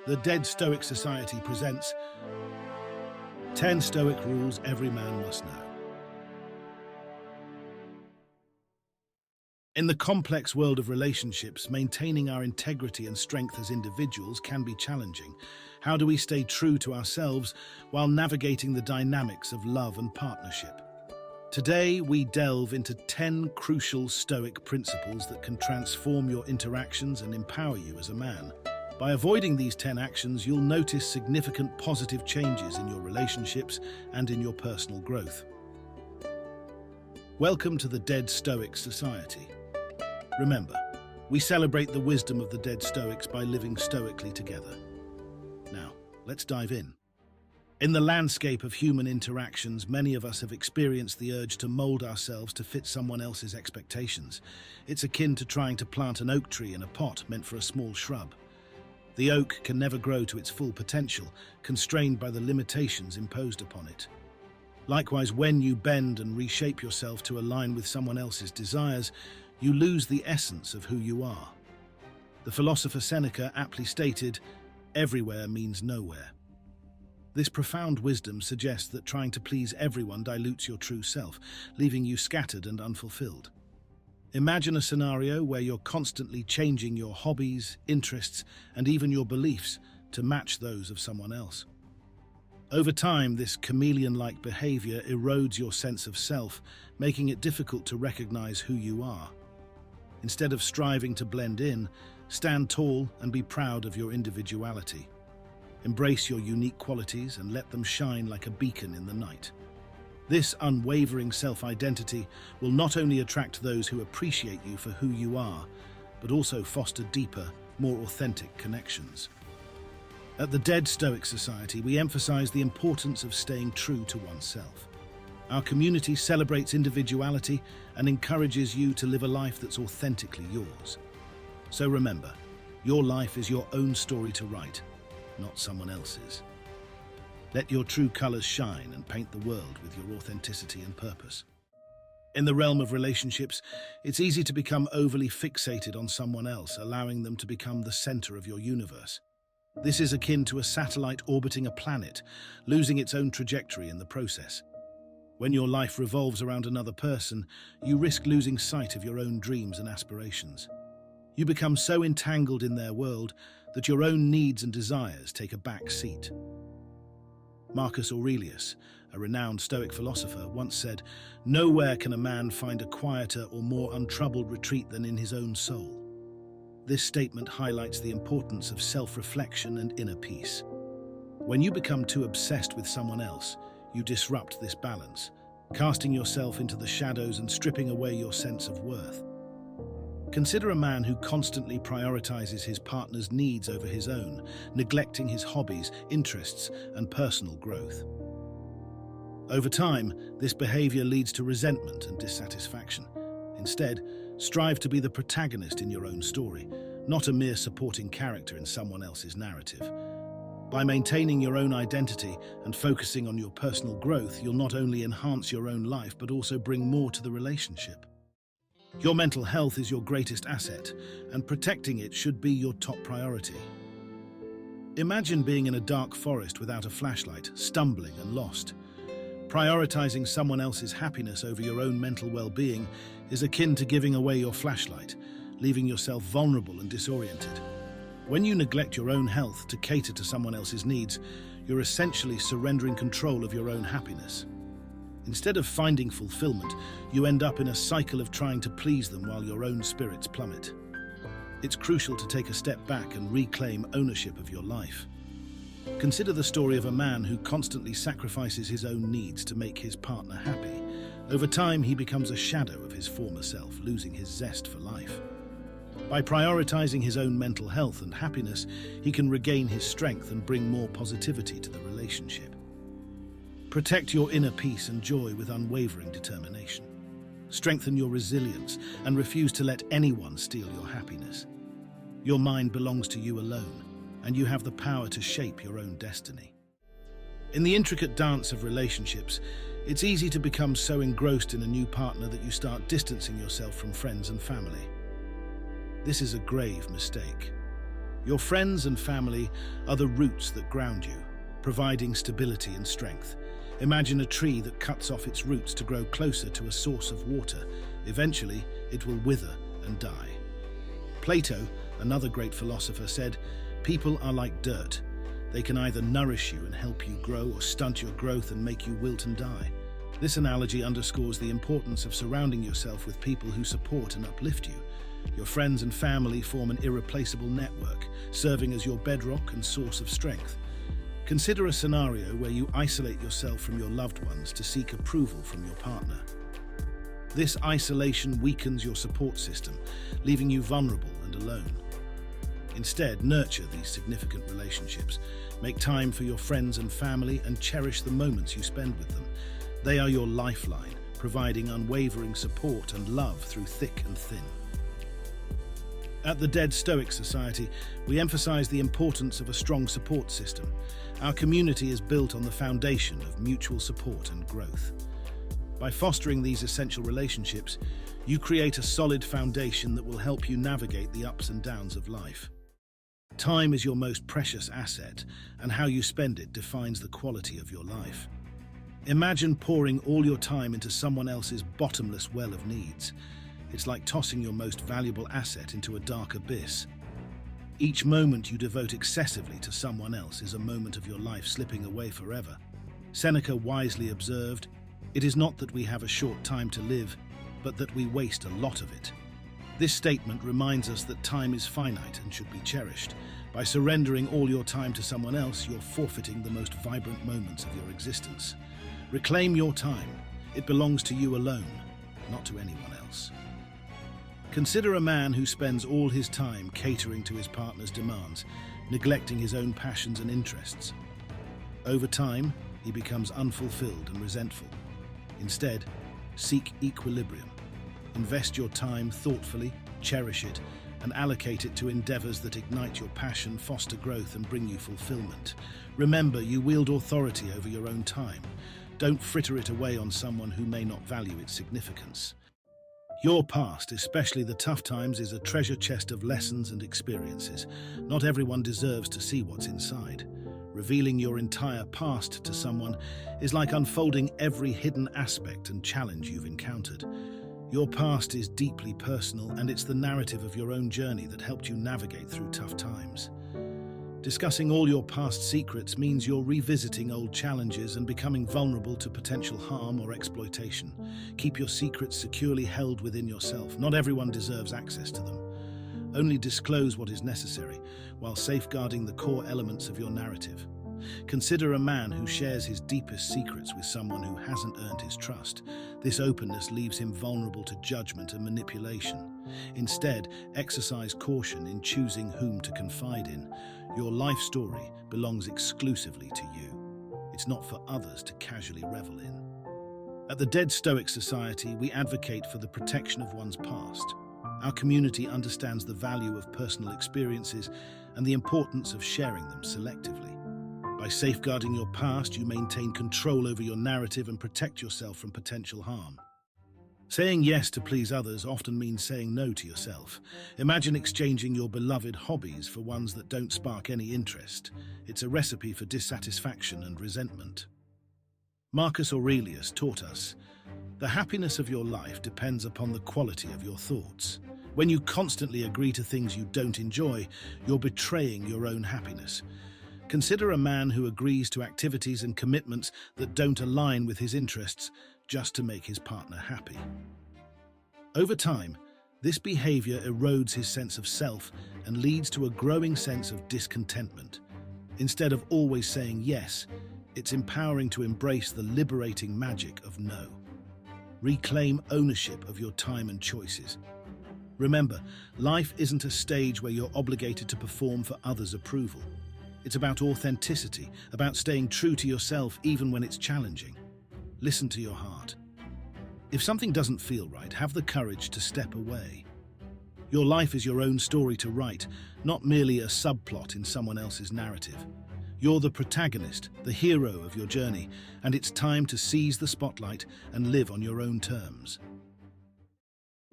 The Dead Stoic Society presents 10 Stoic Rules Every Man Must Know. In the complex world of relationships, maintaining our integrity and strength as individuals can be challenging. How do we stay true to ourselves while navigating the dynamics of love and partnership? Today, we delve into 10 crucial Stoic principles that can transform your interactions and empower you as a man. By avoiding these 10 actions, you'll notice significant positive changes in your relationships and in your personal growth. Welcome to the Dead Stoic Society. Remember, we celebrate the wisdom of the dead Stoics by living stoically together. Now, let's dive in. In the landscape of human interactions, many of us have experienced the urge to mold ourselves to fit someone else's expectations. It's akin to trying to plant an oak tree in a pot meant for a small shrub. The oak can never grow to its full potential, constrained by the limitations imposed upon it. Likewise, when you bend and reshape yourself to align with someone else's desires, you lose the essence of who you are. The philosopher Seneca aptly stated, "Everywhere means nowhere." This profound wisdom suggests that trying to please everyone dilutes your true self, leaving you scattered and unfulfilled. Imagine a scenario where you're constantly changing your hobbies, interests, and even your beliefs to match those of someone else. Over time, this chameleon-like behavior erodes your sense of self, making it difficult to recognize who you are. Instead of striving to blend in, stand tall and be proud of your individuality. Embrace your unique qualities and let them shine like a beacon in the night. This unwavering self-identity will not only attract those who appreciate you for who you are, but also foster deeper, more authentic connections. At the Dead Stoic Society, we emphasize the importance of staying true to oneself. Our community celebrates individuality and encourages you to live a life that's authentically yours. So remember, your life is your own story to write, not someone else's. Let your true colors shine and paint the world with your authenticity and purpose. In the realm of relationships, it's easy to become overly fixated on someone else, allowing them to become the center of your universe. This is akin to a satellite orbiting a planet, losing its own trajectory in the process. When your life revolves around another person, you risk losing sight of your own dreams and aspirations. You become so entangled in their world that your own needs and desires take a back seat. Marcus Aurelius, a renowned Stoic philosopher, once said, "Nowhere can a man find a quieter or more untroubled retreat than in his own soul." This statement highlights the importance of self-reflection and inner peace. When you become too obsessed with someone else, you disrupt this balance, casting yourself into the shadows and stripping away your sense of worth. Consider a man who constantly prioritizes his partner's needs over his own, neglecting his hobbies, interests, and personal growth. Over time, this behavior leads to resentment and dissatisfaction. Instead, strive to be the protagonist in your own story, not a mere supporting character in someone else's narrative. By maintaining your own identity and focusing on your personal growth, you'll not only enhance your own life, but also bring more to the relationship. Your mental health is your greatest asset, and protecting it should be your top priority. Imagine being in a dark forest without a flashlight, stumbling and lost. Prioritizing someone else's happiness over your own mental well-being is akin to giving away your flashlight, leaving yourself vulnerable and disoriented. When you neglect your own health to cater to someone else's needs, you're essentially surrendering control of your own happiness. Instead of finding fulfillment, you end up in a cycle of trying to please them while your own spirits plummet. It's crucial to take a step back and reclaim ownership of your life. Consider the story of a man who constantly sacrifices his own needs to make his partner happy. Over time, he becomes a shadow of his former self, losing his zest for life. By prioritizing his own mental health and happiness, he can regain his strength and bring more positivity to the relationship. Protect your inner peace and joy with unwavering determination. Strengthen your resilience and refuse to let anyone steal your happiness. Your mind belongs to you alone, and you have the power to shape your own destiny. In the intricate dance of relationships, it's easy to become so engrossed in a new partner that you start distancing yourself from friends and family. This is a grave mistake. Your friends and family are the roots that ground you, providing stability and strength. Imagine a tree that cuts off its roots to grow closer to a source of water. Eventually, it will wither and die. Plato, another great philosopher, said, "People are like dirt. They can either nourish you and help you grow or stunt your growth and make you wilt and die." This analogy underscores the importance of surrounding yourself with people who support and uplift you. Your friends and family form an irreplaceable network, serving as your bedrock and source of strength. Consider a scenario where you isolate yourself from your loved ones to seek approval from your partner. This isolation weakens your support system, leaving you vulnerable and alone. Instead, nurture these significant relationships. Make time for your friends and family and cherish the moments you spend with them. They are your lifeline, providing unwavering support and love through thick and thin. At the Dead Stoic Society, we emphasize the importance of a strong support system. Our community is built on the foundation of mutual support and growth. By fostering these essential relationships, you create a solid foundation that will help you navigate the ups and downs of life. Time is your most precious asset, and how you spend it defines the quality of your life. Imagine pouring all your time into someone else's bottomless well of needs. It's like tossing your most valuable asset into a dark abyss. Each moment you devote excessively to someone else is a moment of your life slipping away forever. Seneca wisely observed, "It is not that we have a short time to live, but that we waste a lot of it." This statement reminds us that time is finite and should be cherished. By surrendering all your time to someone else, you're forfeiting the most vibrant moments of your existence. Reclaim your time. It belongs to you alone, not to anyone else. Consider a man who spends all his time catering to his partner's demands, neglecting his own passions and interests. Over time, he becomes unfulfilled and resentful. Instead, seek equilibrium. Invest your time thoughtfully, cherish it, and allocate it to endeavors that ignite your passion, foster growth, and bring you fulfillment. Remember, you wield authority over your own time. Don't fritter it away on someone who may not value its significance. Your past, especially the tough times, is a treasure chest of lessons and experiences. Not everyone deserves to see what's inside. Revealing your entire past to someone is like unfolding every hidden aspect and challenge you've encountered. Your past is deeply personal, and it's the narrative of your own journey that helped you navigate through tough times. Discussing all your past secrets means you're revisiting old challenges and becoming vulnerable to potential harm or exploitation. Keep your secrets securely held within yourself. Not everyone deserves access to them. Only disclose what is necessary, while safeguarding the core elements of your narrative. Consider a man who shares his deepest secrets with someone who hasn't earned his trust. This openness leaves him vulnerable to judgment and manipulation. Instead, exercise caution in choosing whom to confide in. Your life story belongs exclusively to you. It's not for others to casually revel in. At the Dead Stoic Society, we advocate for the protection of one's past. Our community understands the value of personal experiences and the importance of sharing them selectively. By safeguarding your past, you maintain control over your narrative and protect yourself from potential harm. Saying yes to please others often means saying no to yourself. Imagine exchanging your beloved hobbies for ones that don't spark any interest. It's a recipe for dissatisfaction and resentment. Marcus Aurelius taught us, "The happiness of your life depends upon the quality of your thoughts." When you constantly agree to things you don't enjoy, you're betraying your own happiness. Consider a man who agrees to activities and commitments that don't align with his interests just to make his partner happy. Over time, this behavior erodes his sense of self and leads to a growing sense of discontentment. Instead of always saying yes, it's empowering to embrace the liberating magic of no. Reclaim ownership of your time and choices. Remember, life isn't a stage where you're obligated to perform for others' approval. It's about authenticity, about staying true to yourself even when it's challenging. Listen to your heart. If something doesn't feel right, have the courage to step away. Your life is your own story to write, not merely a subplot in someone else's narrative. You're the protagonist, the hero of your journey, and it's time to seize the spotlight and live on your own terms.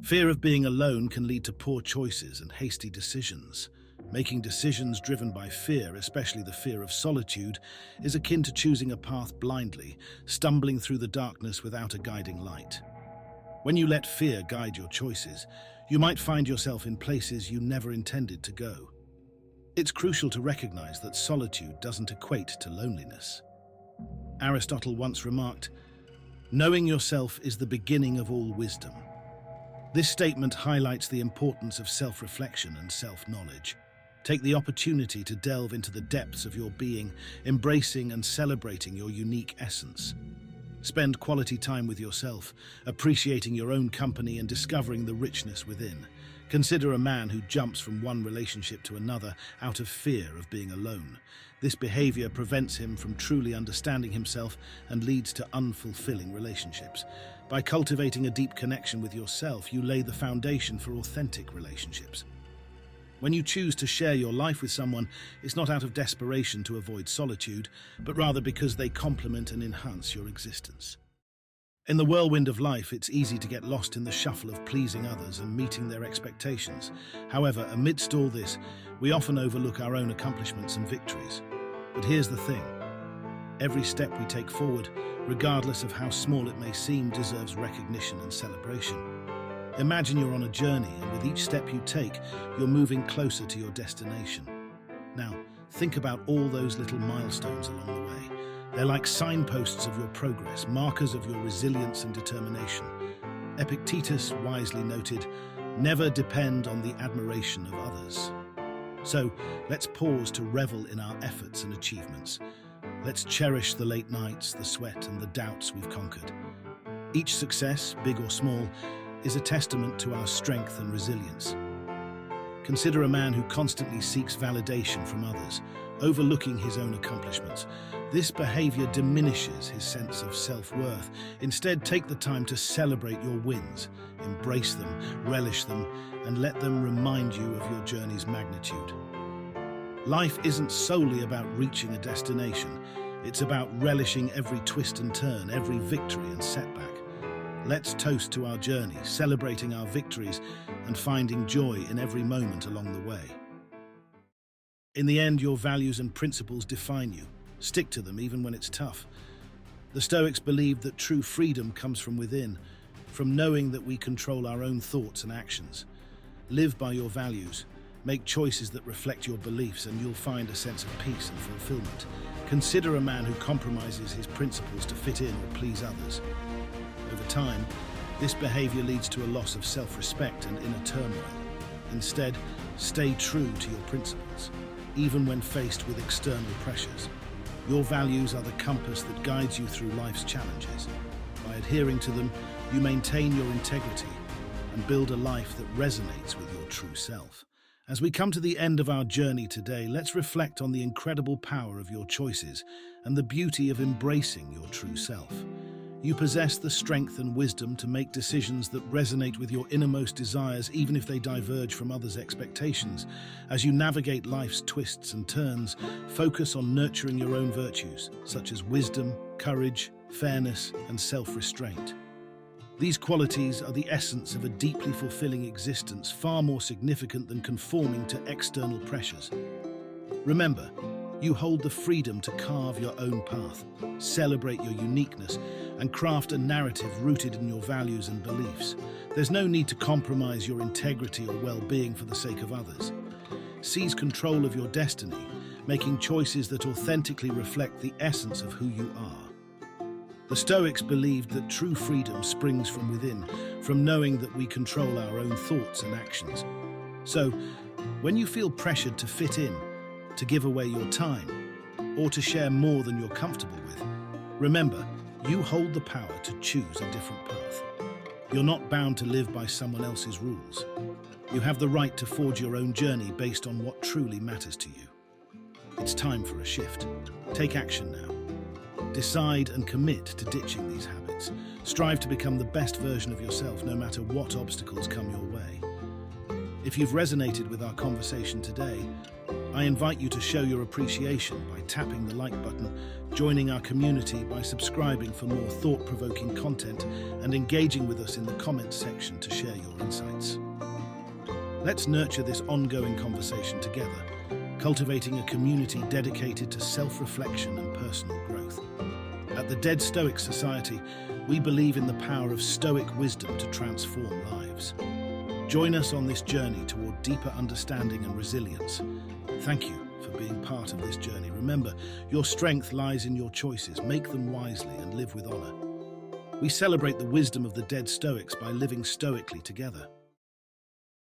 Fear of being alone can lead to poor choices and hasty decisions. Making decisions driven by fear, especially the fear of solitude, is akin to choosing a path blindly, stumbling through the darkness without a guiding light. When you let fear guide your choices, you might find yourself in places you never intended to go. It's crucial to recognize that solitude doesn't equate to loneliness. Aristotle once remarked, "Knowing yourself is the beginning of all wisdom." This statement highlights the importance of self-reflection and self-knowledge. Take the opportunity to delve into the depths of your being, embracing and celebrating your unique essence. Spend quality time with yourself, appreciating your own company and discovering the richness within. Consider a man who jumps from one relationship to another out of fear of being alone. This behavior prevents him from truly understanding himself and leads to unfulfilling relationships. By cultivating a deep connection with yourself, you lay the foundation for authentic relationships. When you choose to share your life with someone, it's not out of desperation to avoid solitude, but rather because they complement and enhance your existence. In the whirlwind of life, it's easy to get lost in the shuffle of pleasing others and meeting their expectations. However, amidst all this, we often overlook our own accomplishments and victories. But here's the thing. Every step we take forward, regardless of how small it may seem, deserves recognition and celebration. Imagine you're on a journey, and with each step you take, you're moving closer to your destination. Now, think about all those little milestones along the way. They're like signposts of your progress, markers of your resilience and determination. Epictetus wisely noted, "Never depend on the admiration of others." So, let's pause to revel in our efforts and achievements. Let's cherish the late nights, the sweat, and the doubts we've conquered. Each success, big or small, is a testament to our strength and resilience. Consider a man who constantly seeks validation from others, overlooking his own accomplishments. This behavior diminishes his sense of self-worth. Instead, take the time to celebrate your wins, embrace them, relish them, and let them remind you of your journey's magnitude. Life isn't solely about reaching a destination. It's about relishing every twist and turn, every victory and setback. Let's toast to our journey, celebrating our victories and finding joy in every moment along the way. In the end, your values and principles define you. Stick to them even when it's tough. The Stoics believed that true freedom comes from within, from knowing that we control our own thoughts and actions. Live by your values. Make choices that reflect your beliefs, and you'll find a sense of peace and fulfillment. Consider a man who compromises his principles to fit in or please others. Over time, this behavior leads to a loss of self-respect and inner turmoil. Instead, stay true to your principles, even when faced with external pressures. Your values are the compass that guides you through life's challenges. By adhering to them, you maintain your integrity and build a life that resonates with your true self. As we come to the end of our journey today, let's reflect on the incredible power of your choices and the beauty of embracing your true self. You possess the strength and wisdom to make decisions that resonate with your innermost desires, even if they diverge from others' expectations. As you navigate life's twists and turns, focus on nurturing your own virtues, such as wisdom, courage, fairness, and self-restraint. These qualities are the essence of a deeply fulfilling existence, far more significant than conforming to external pressures. Remember, you hold the freedom to carve your own path, celebrate your uniqueness, and craft a narrative rooted in your values and beliefs. There's no need to compromise your integrity or well-being for the sake of others. Seize control of your destiny, making choices that authentically reflect the essence of who you are. The Stoics believed that true freedom springs from within, from knowing that we control our own thoughts and actions. So, when you feel pressured to fit in, to give away your time, or to share more than you're comfortable with, remember, you hold the power to choose a different path. You're not bound to live by someone else's rules. You have the right to forge your own journey based on what truly matters to you. It's time for a shift. Take action now. Decide and commit to ditching these habits. Strive to become the best version of yourself, no matter what obstacles come your way. If you've resonated with our conversation today, I invite you to show your appreciation by tapping the like button, joining our community by subscribing for more thought-provoking content, and engaging with us in the comments section to share your insights. Let's nurture this ongoing conversation together, cultivating a community dedicated to self-reflection and personal growth. At the Dead Stoic Society, we believe in the power of Stoic wisdom to transform lives. Join us on this journey toward deeper understanding and resilience. Thank you for being part of this journey. Remember, your strength lies in your choices. Make them wisely and live with honor. We celebrate the wisdom of the Dead Stoics by living stoically together.